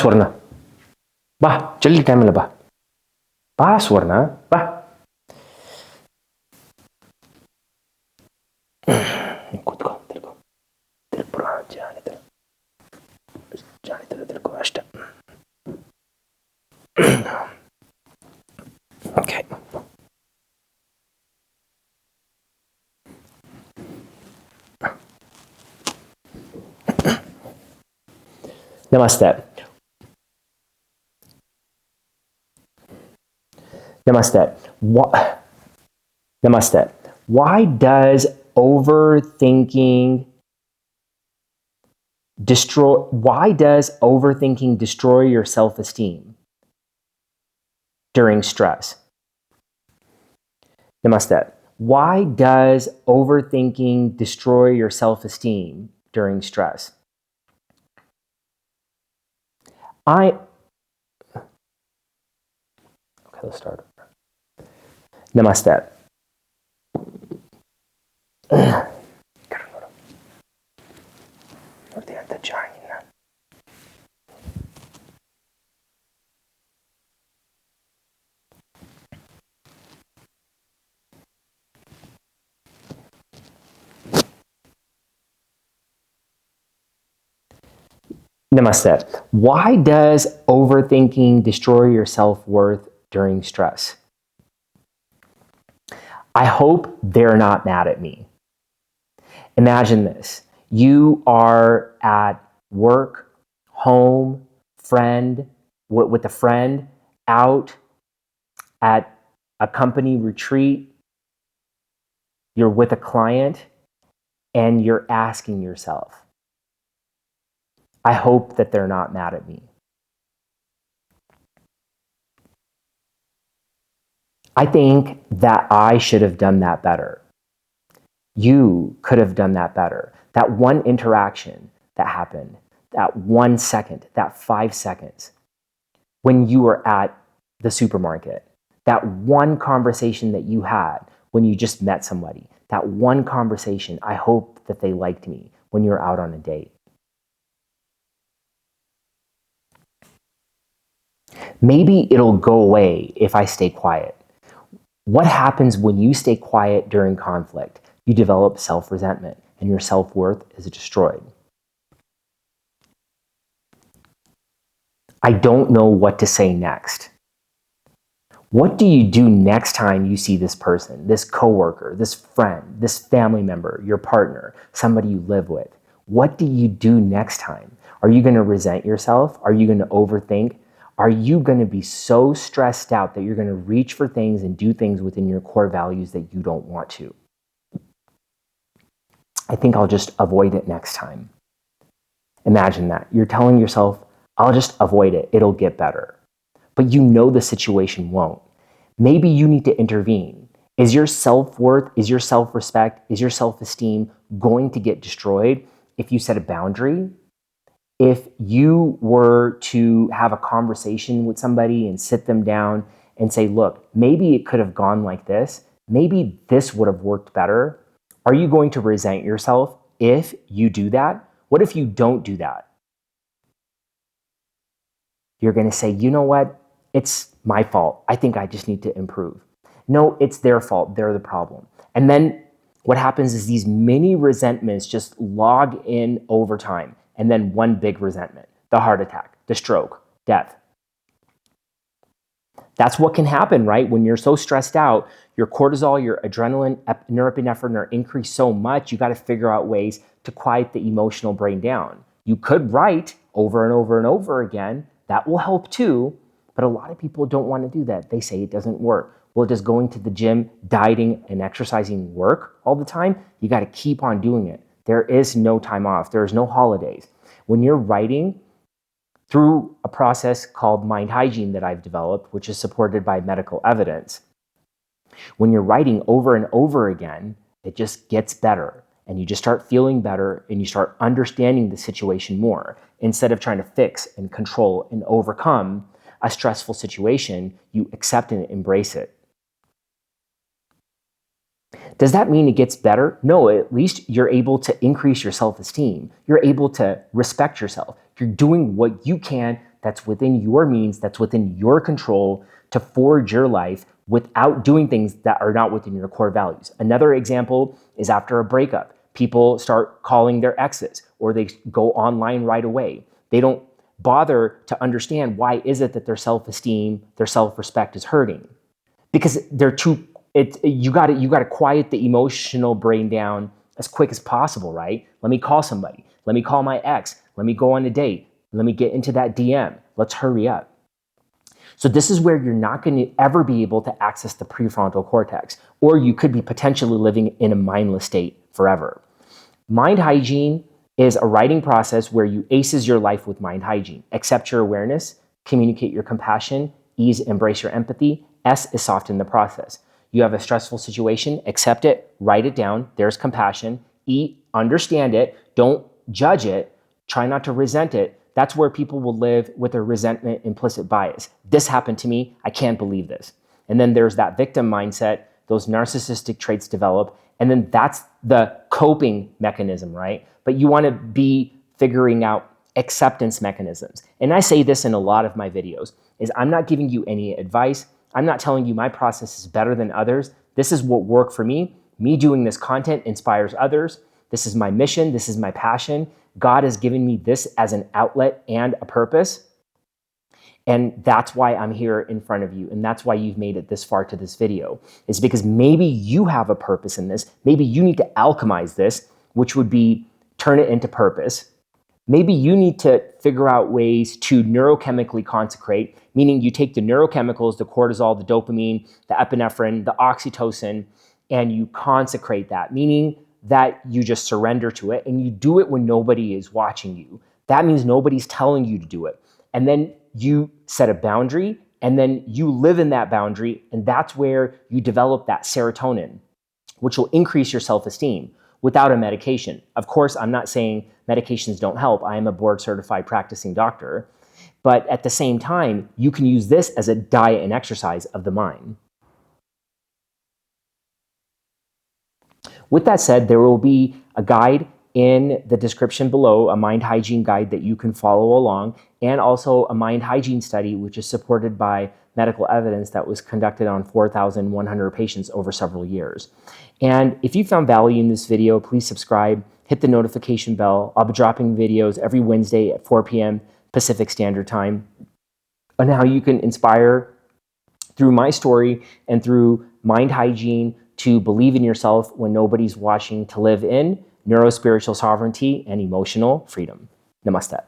ಸ್ವರ್ಣ ಬಾ ಜಲ್ದಿ ಟೈಮ್ ಇಲ್ಲ ಬಾ ಸ್ವರ್ಣ ಬಾ ಕೂತ್ಕೋ ತಿರ್ಕೋ ತಿರ್ಪುರ ಜಾಣಿತರ ತಿರ್ಕೋ ಅಷ್ಟೇ okay Namaste. Namaste. Namaste. Why does overthinking destroy your self-esteem during stress? Namaste. Why does overthinking destroy your self-esteem during stress? Okay, let's start. Namaste. Namaste. Why does overthinking destroy your self-worth during stress? I hope they're not mad at me. Imagine this. You are at work, home, with a friend, out at a company retreat. You're with a client and you're asking yourself, I hope that they're not mad at me. I think that I should have done that better. You could have done that better. That one interaction that happened, that 1 second, that 5 seconds, when you were at the supermarket, that one conversation that you had when you just met somebody, that one conversation, I hope that they liked me when you're out on a date. Maybe it'll go away if I stay quiet. What happens when you stay quiet during conflict? You develop self-resentment and your self-worth is destroyed. I don't know what to say next. What do you do next time you see this person, this coworker, this friend, this family member, your partner, somebody you live with? What do you do next time? Are you going to resent yourself? Are you going to overthink? Are you going to be so stressed out that you're going to reach for things and do things within your core values that you don't want to? I think I'll just avoid it next time. Imagine that. You're telling yourself, I'll just avoid it. It'll get better. But you know the situation won't. Maybe you need to intervene. Is your self-worth, is your self-respect, is your self-esteem going to get destroyed if you set a boundary? If you were to have a conversation with somebody and sit them down and say, look, maybe it could have gone like this. Maybe this would have worked better. Are you going to resent yourself if you do that? What if you don't do that? You're going to say, you know what? It's my fault. I think I just need to improve. No, it's their fault. They're the problem. And then what happens is these mini resentments just log in over time. And then one big resentment, the heart attack, the stroke, death. That's what can happen, right? When you're so stressed out, your cortisol, your adrenaline, norepinephrine are increased so much, you got to figure out ways to quiet the emotional brain down. You could write over and over and over again. That will help too. But a lot of people don't want to do that. They say it doesn't work. Well, does going to the gym, dieting, and exercising work all the time? You got to keep on doing it. There is no time off. There is no holidays. When you're writing through a process called Mind Hygiene that I've developed, which is supported by medical evidence, when you're writing over and over again, it just gets better. And you just start feeling better and you start understanding the situation more. Instead of trying to fix and control and overcome a stressful situation, you accept and embrace it. Does that mean it gets better? No, at least you're able to increase your self-esteem. You're able to respect yourself. You're doing what you can that's within your means, that's within your control to forge your life without doing things that are not within your core values. Another example is after a breakup. People start calling their exes, or they go online right away. They don't bother to understand why is it that their self-esteem, their self-respect is hurting. Because they're too, you gotta quiet the emotional brain down as quick as possible, right? Let me call somebody. Let me call my ex. Let me go on a date. Let me get into that DM. Let's hurry up. So this is where you're not going to ever be able to access the prefrontal cortex, or you could be potentially living in a mindless state forever. Mind hygiene is a writing process where you aces your life with mind hygiene. Accept your awareness, communicate your compassion, ease, embrace your empathy. S is soften the process. You have a stressful situation, accept it, write it down. There's compassion. E, understand it. Don't judge it. Try not to resent it. That's where people will live with a resentment implicit bias. This happened to me. I can't believe this. And then there's that victim mindset. Those narcissistic traits develop. And then that's the coping mechanism, right? But you want to be figuring out acceptance mechanisms. And I say this in a lot of my videos, is I'm not giving you any advice. I'm not telling you my process is better than others. This is what worked for me. Me doing this content inspires others. This is my mission. This is my passion. God has given me this as an outlet and a purpose. And that's why I'm here in front of you. And that's why you've made it this far to this video. It's because maybe you have a purpose in this. Maybe you need to alchemize this, which would be turn it into purpose. Maybe you need to figure out ways to neurochemically consecrate, meaning you take the neurochemicals, the cortisol, the dopamine, the epinephrine, the oxytocin, and you consecrate that, meaning that you just surrender to it and you do it when nobody is watching you. That means nobody's telling you to do it. And then you set a boundary and then you live in that boundary, and that's where you develop that serotonin, which will increase your self-esteem without a medication. Of course, I'm not saying medications don't help. I am a board certified practicing doctor. But at the same time, you can use this as a diet and exercise of the mind. With that said, there will be a guide in the description below, a mind hygiene guide that you can follow along, and also a mind hygiene study, which is supported by medical evidence that was conducted on 4,100 patients over several years. And if you found value in this video, please subscribe, hit the notification bell. I'll be dropping videos every Wednesday at 4 p.m. Pacific Standard Time on how you can inspire through my story and through mind hygiene to believe in yourself when nobody's watching, to live in neurospiritual sovereignty and emotional freedom. Namaste.